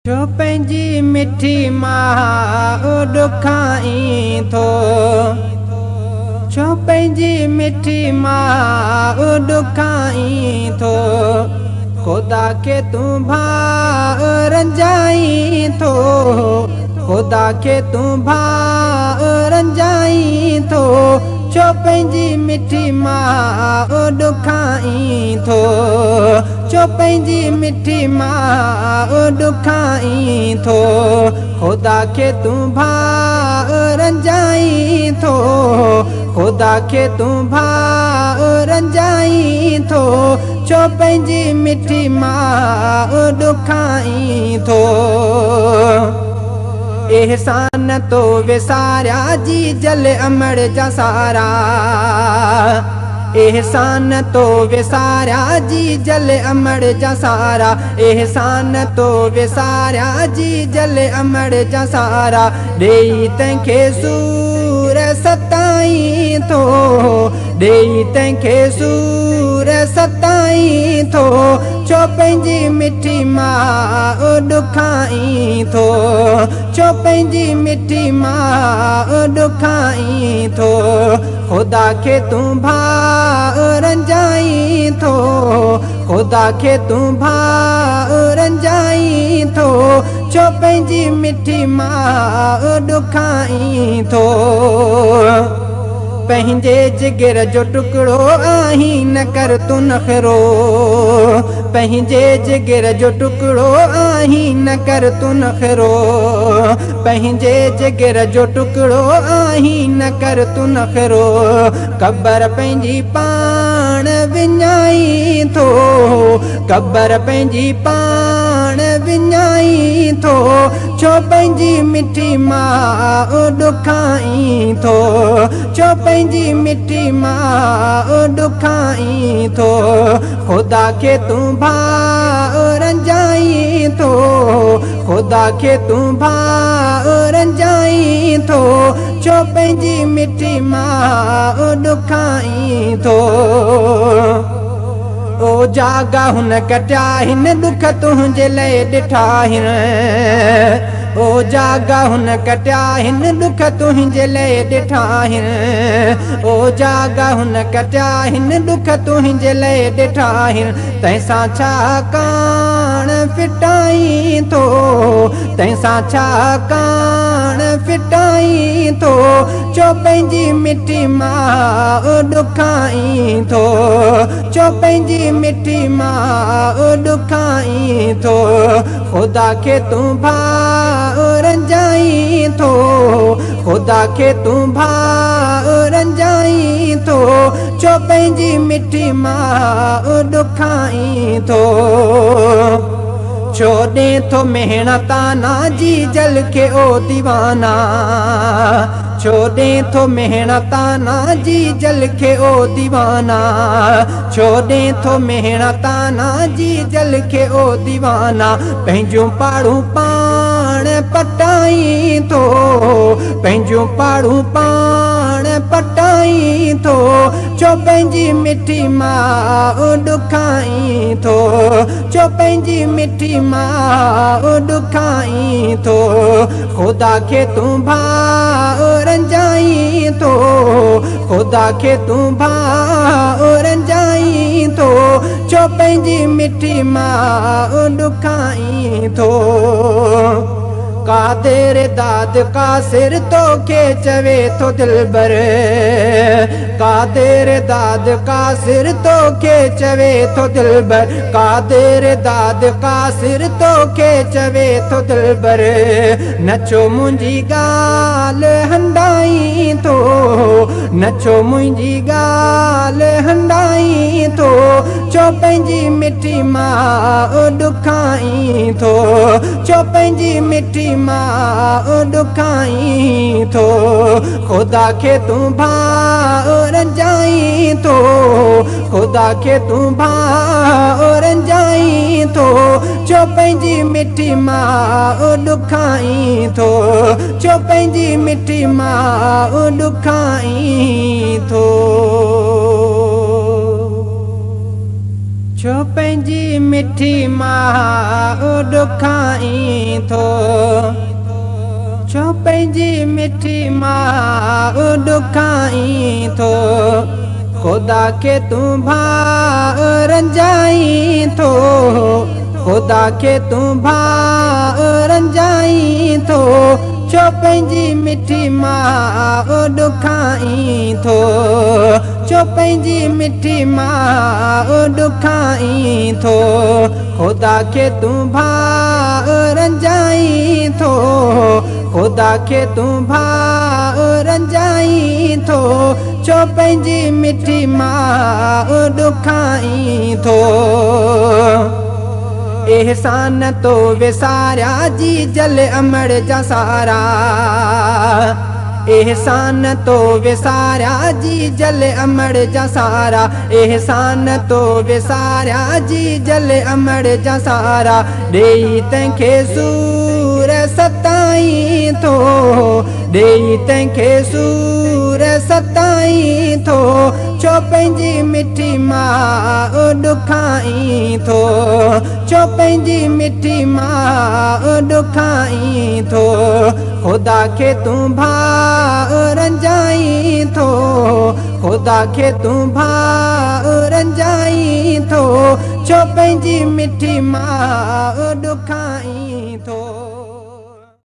छो पंहिंजी मिठी मां ॾुखाई थो, छो पंहिंजी मिठी मां ॾुखाई थो, ख़ुदा खे तूं भाउ रंजाई थो, ख़ुदा खे तूं भाउ रंजाई थो, छो पंहिंजी मिठी मां ॾुखाई थो, छो पंहिंजी मिठी मां ॾुखाई थो, ख़ुदा खे तूं भाउ रंजाई थो, ख़ुदा खे तूं भाउ रंजाई थो, छो पंहिंजी मिठी मां ॾुखाई थो। एहसान तो विसारिया जी जल अमड़ जा सारा, एहसान तो विसारिया जी जल अमड़ जा सारा, एहसान तो विसारिया जी जल अमड़ जा सारा, ॾेई तंहिंखे सूर सताई थो, ॾेई तंहिंखे सूर सताई थो, छो पंहिंजी मिठी मां ॾुखाई थो, छो पंहिंजी मिठी मां ॾुखाई थो, ख़ुदा खे तूं भाउ रंजाई थो, ख़ुदा खे तूं भाउ रंजाई थो, छो पंहिंजी मिठी मां ॾुखाई थो। पंहिंजे जिगर जो टुकड़ो आहीं न कर तूं नखरो, पंहिंजे जिगर जो टुकड़ो आहीं न कर तूं नखरो, पंहिंजे जिगर जो टुकड़ो आहीं न कर तूं नखरो, क़बर पंहिंजी पाण विञाई थो, क़बर पंहिंजी पाण विञाई थो, छो पंहिंजी मिठी मां ॾुखाई थो, छो पंहिंजी मिठी मां ॾुखाई थो, ख़ुदा खे तूं भाउ रंजाई थो, ख़ुदा खे तूं भाउ रंजाई थो, छो पंहिंजी मिठी मां ॾुखाई थो। ओ जागा हुन कटिया हिन ॾुख तुंहिंजे लाइ ॾिठा हिन, ओ जागा हुन कटिया हिन ॾुख तुंहिंजे लाइ ॾिठा हिन, ओ जागा हुन कटिया हिन ॾुख तुंहिंजे लाइ ॾिठा हिन, तंहिंसां छा कान फिटाई थो, तंहिंसां छा कान फिटाई थो, छो पंहिंजी मिठी मां ॾुखाई थो, छो पंहिंजी मिठी मां ॾुखाई थो, ख़ुदा खे तूं भाउ रंजाई थो, ख़ुदा खे तूं भाउ रंजाई थो, छो पंहिंजी मिठी मां ॾुखाई थो, छो ॾे थो मेहणताना जी जल खे ओ दीवाना, छो ॾे थो मेहणताना जी जल खे ओ दीवाना, छो ॾे थो मेहणताना जी जल खे ओ दीवाना, पंहिंजूं पाड़ूं पाण पटाई थो, पंहिंजूं पाड़ूं पाण पटाई थो, छो पंहिंजी मिठी मां ॾुखाई थो, छो पंहिंजी मिठी मां ॾुखाई थो, ख़ुदा खे तूं भाउ रंजाई थो, ख़ुदा खे तूं भाउ रंजाई थो, छो पंहिंजी मिठी मां ॾुखाई थो। कादिर दाद कासिर तोखे चवे थो दिलबर, कादिर दाद कासिर तोखे चवे थो दिलबर, कादिर दाद कासिर तोखे चवे थो दिलबर, नचो मुंहिंजी ॻाल्हि हंडाई थो, नचो मुंहिंजी ॻाल्हि हंडाई थो, छो पंहिंजी मिठी मां ॾुखाई थो, छो पंहिंजी मिठी मां ॾुखाई थो, ख़ुदा खे तूं भाउ रंजाई थो, ख़ुदा खे तूं भाउ रंजाई थो, छो पंहिंजी मिठी मां ॾुखाई थो, छो पंहिंजी मिठी मां ॾुखाई थो। छो पंहिंजी मिठी मां ॾुखाई थो छो पंहिंजी मिठी मां ॾुखाई थो ख़ुदा खे तूं भाउ रंजाई थो ख़ुदा खे तूं भाउ रंजाई थो छो पंहिंजी मिठी मां ॾुखाई थो छो पंहिंजी मिठी मां ॾुखाई थो ख़ुदा खे तूं भाउ रंजाई थो ख़ुदा खे तूं भाउ रंजाई थो छो पंहिंजी मिठी मां ॾुखाई थो एहसान तो विसारिया जी जल अमर जा सारा एहसान तो विसारिया जी जल अमर जा सारा एहसान तो विसारिया जी जल अमर जा सारा ॾेई तंहिंखे सूर सताई थो ॾेई तंहिंखे सूर सताई थो छो पंहिंजी मिठी मां ॾुखाई थो छो पंहिंजी मिठी मां ॾुखाई थो ख़ुदा खे तूं भाउ रंजाई थो ख़ुदा खे तूं भाउ रंजाई थो छो पंहिंजी मिठी मां ॾुखाई थो।